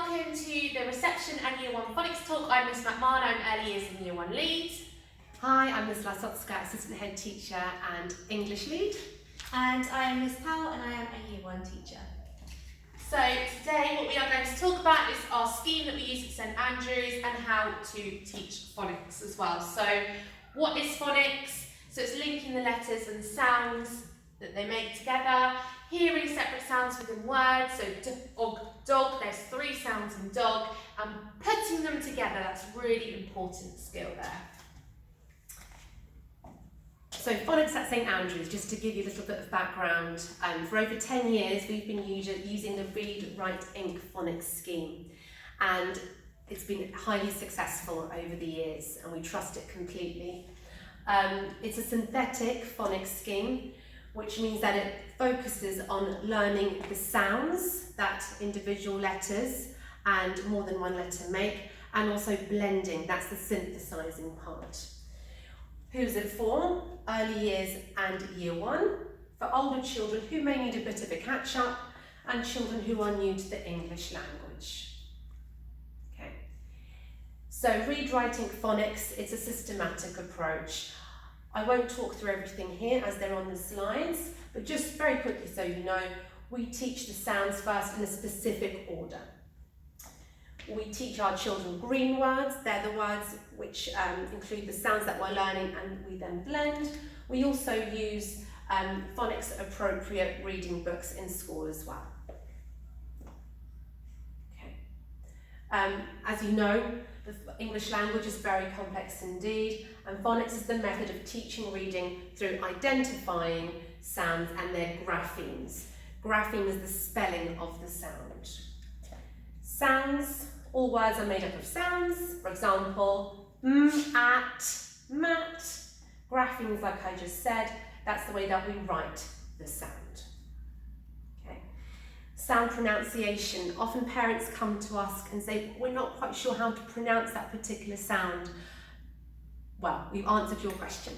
welcome to the reception and Year 1 Phonics talk. I'm Miss McMahon, I'm Early Years and Year 1 lead. Hi, I'm Miss Lasotska, Assistant Head Teacher and English Lead. And I am Miss Powell and I am a Year 1 teacher. So today what we are going to talk about is our scheme that we use at St Andrews and how to teach phonics as well. So what is phonics? So it's linking the letters and sounds that they make together, hearing separate sounds within words, so dog, there's 3 sounds in dog, and putting them together, that's a really important skill there. So phonics at St Andrews, just to give you a little bit of background, for over 10 years we've been using the Read, Write, Ink phonics scheme, and it's been highly successful over the years and we trust it completely. It's a synthetic phonics scheme, which means that it focuses on learning the sounds that individual letters and more than one letter make, and also blending, that's the synthesizing part. Who's it for? Early years and Year 1, for older children who may need a bit of a catch-up, and children who are new to the English language. Okay. So Read, Write, Ink phonics, it's a systematic approach. I won't talk through everything here as they're on the slides, but just very quickly so you know, we teach the sounds first in a specific order. We teach our children green words, they're the words which include the sounds that we're learning and we then blend. We also use phonics appropriate reading books in school as well. Okay. As you know, the English language is very complex indeed, and phonics is the method of teaching reading through identifying sounds and their graphemes. Grapheme is the spelling of the sound. Sounds, all words are made up of sounds. For example, at, mat. Graphemes, like I just said, that's the way that we write the sound. Okay. Sound pronunciation. Often parents come to us and say, we're not quite sure how to pronounce that particular sound. Well, we've answered your question.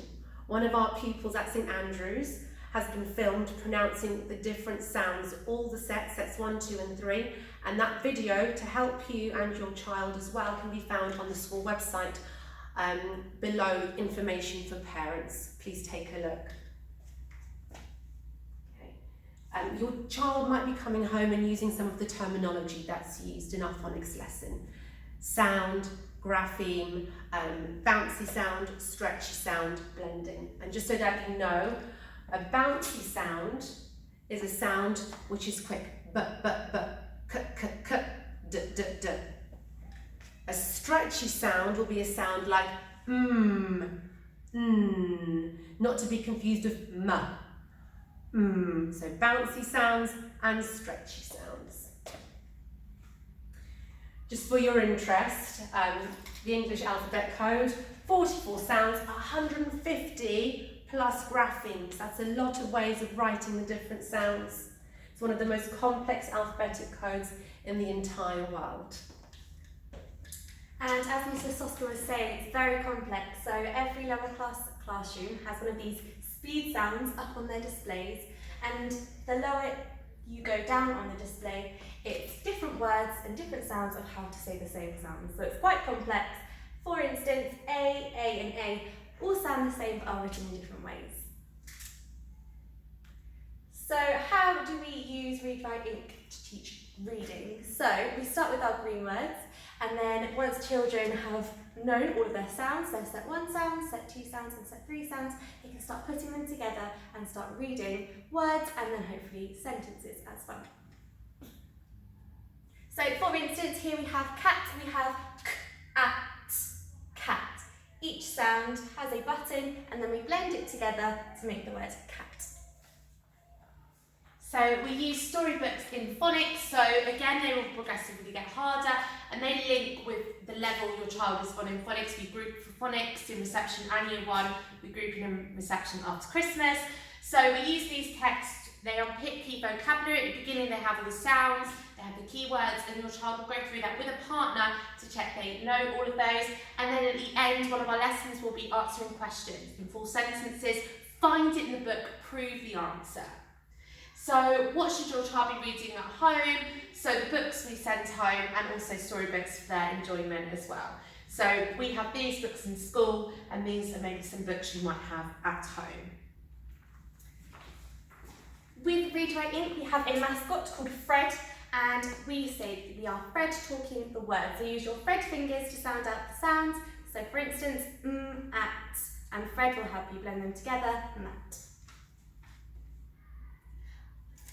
One of our pupils at St Andrews has been filmed pronouncing the different sounds, all the sets 1, 2 and 3, and that video, to help you and your child as well, can be found on the school website below with information for parents. Please take a look. Okay. Your child might be coming home and using some of the terminology that's used in our phonics lesson. Sound, grapheme, bouncy sound, stretchy sound, blending. And just so that you know, a bouncy sound is a sound which is quick, k, k, k, d, d, d. A stretchy sound will be a sound like not to be confused with m. So bouncy sounds and stretchy sounds. Just for your interest, the English alphabet code, 44 sounds, 150 plus graphemes. That's a lot of ways of writing the different sounds. It's one of the most complex alphabetic codes in the entire world. And as Mr. Soska was saying, it's very complex, so every lower class classroom has one of these speed sounds up on their displays, and the lower you go down on the display, it's different words and different sounds of how to say the same sounds. So it's quite complex. For instance, A, and A all sound the same but are written in different ways. So how do we use Read, Write, Ink to teach reading? So we start with our green words, and then once children have known all of their sounds, their set 1 sounds, set 2 sounds and set 3 sounds, they can start putting them together and start reading words and then hopefully sentences as well. So for instance, here we have cat, we have k, at, cat. Each sound has a button and then we blend it together to make the word cat. So we use storybooks in phonics, so again they will progressively get harder and they link with the level your child is on in phonics. We group for phonics in reception and Year 1, we group in reception after Christmas. So we use these texts, they unpick key vocabulary. At the beginning they have all the sounds, they have the keywords, and your child will go through that with a partner to check they know all of those. And then at the end, one of our lessons will be answering questions in full sentences. Find it in the book, prove the answer. So what should your child be reading at home? So the books we send home, and also storybooks for their enjoyment as well. So we have these books in school, and these are maybe some books you might have at home. With Read Write Ink, we have a mascot called Fred, and we say we are Fred talking the words. So use your Fred fingers to sound out the sounds. So for instance, at, and Fred will help you blend them together, mat.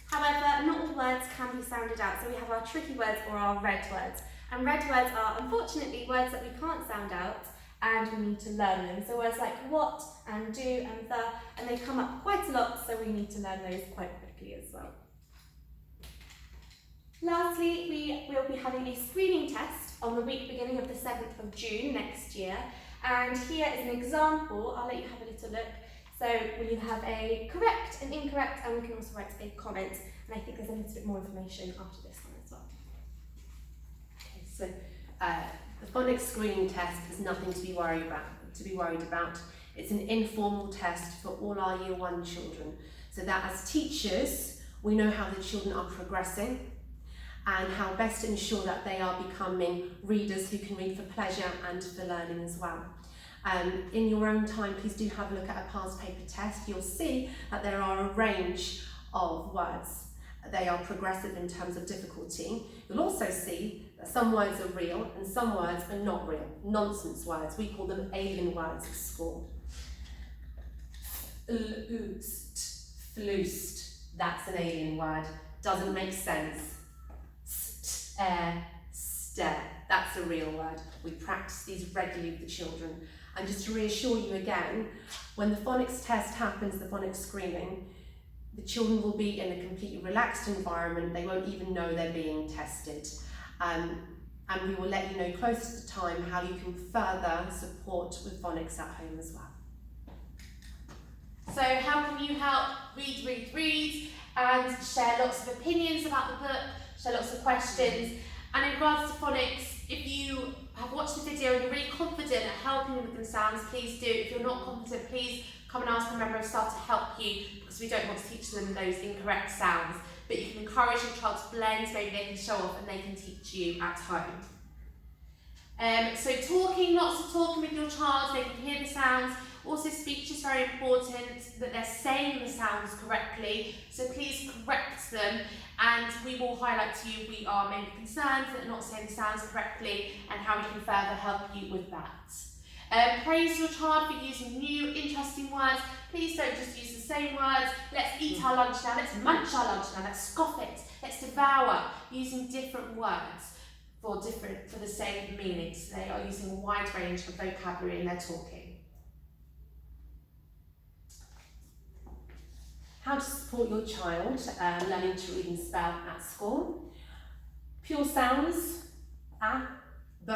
However, not all words can be sounded out, so we have our tricky words or our red words. And red words are, unfortunately, words that we can't sound out, and we need to learn them. So words like what and do and the, and they come up quite a lot, so we need to learn those quite quickly as well. Lastly, we will be having a screening test on the week beginning of the 7th of June next year. And here is an example. I'll let you have a little look. So we have a correct and incorrect, and we can also write a comment. And I think there's a little bit more information after this one as well. Okay, so the phonics screening test is nothing to be worried about. It's an informal test for all our Year 1 children, so that as teachers we know how the children are progressing and how best to ensure that they are becoming readers who can read for pleasure and for learning as well. In your own time, please do have a look at a past paper test. You'll see that there are a range of words. They are progressive in terms of difficulty. You'll also see that some words are real and some words are not real. Nonsense words. We call them alien words at school. Floost. That's an alien word. Doesn't make sense. Stare. That's a real word. We practice these regularly with the children. And just to reassure you again, when the phonics test happens, the phonics screening, the children will be in a completely relaxed environment. They won't even know they're being tested. And we will let you know close to the time how you can further support with phonics at home as well. So how can you help read, and share lots of opinions about the book, share lots of questions. And in regards to phonics, if you have watched the video and you're really confident at helping with the sounds, please do. If you're not confident, please come and ask a member of staff to help you, because we don't want to teach them those incorrect sounds. But you can encourage your child to blend, maybe they can show off and they can teach you at home. So talking, lots of talking with your child, they can hear the sounds. Also speech is very important, that they're saying the sounds correctly, so please correct them, and we will highlight to you we are maybe concerned that they're not saying the sounds correctly and how we can further help you with that. Praise your child for using new, interesting words. Please don't just use the same words. Let's eat our lunch now, let's munch our lunch now, let's scoff it, let's devour, using different words for the same meaning. So they are using a wide range of vocabulary in their talking. How to support your child learning to read and spell at school. Pure sounds, a, b,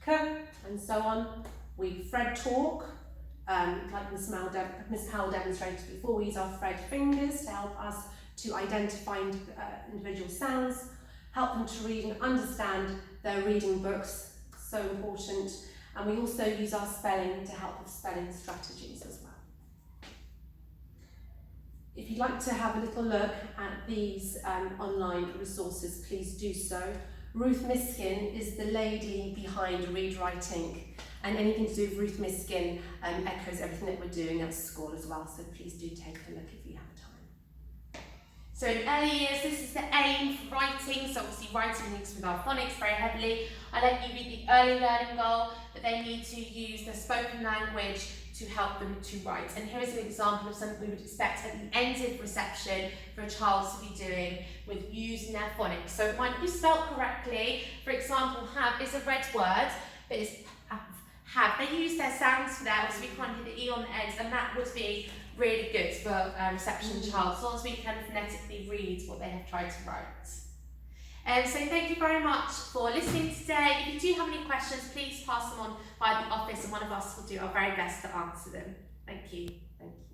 k, and so on. We Fred talk, like Miss Powell demonstrated before. We use our Fred fingers to help us to identify individual sounds, help them to read and understand their reading books, so important. And we also use our spelling to help with spelling strategies as well. If you'd like to have a little look at these online resources, please do so. Ruth Miskin is the lady behind Read Write Ink, and anything to do with Ruth Miskin echoes everything that we're doing at school as well, so please do take a look if you have time. So in early years, this is the aim for writing, so obviously writing links with our phonics very heavily. I let you read the early learning goal, but they need to use the spoken language to help them to write. And here is an example of something we would expect at the end of reception for a child to be doing with using their phonics. So it might be spelled correctly. For example, have is a red word, but it's have. They use their sounds for that, so we can't hear the E on the end, and that would be really good for a reception child, as long as we can phonetically read what they have tried to write. So thank you very much for listening today. If you do have any questions, please pass them on by the office and one of us will do our very best to answer them. Thank you. Thank you.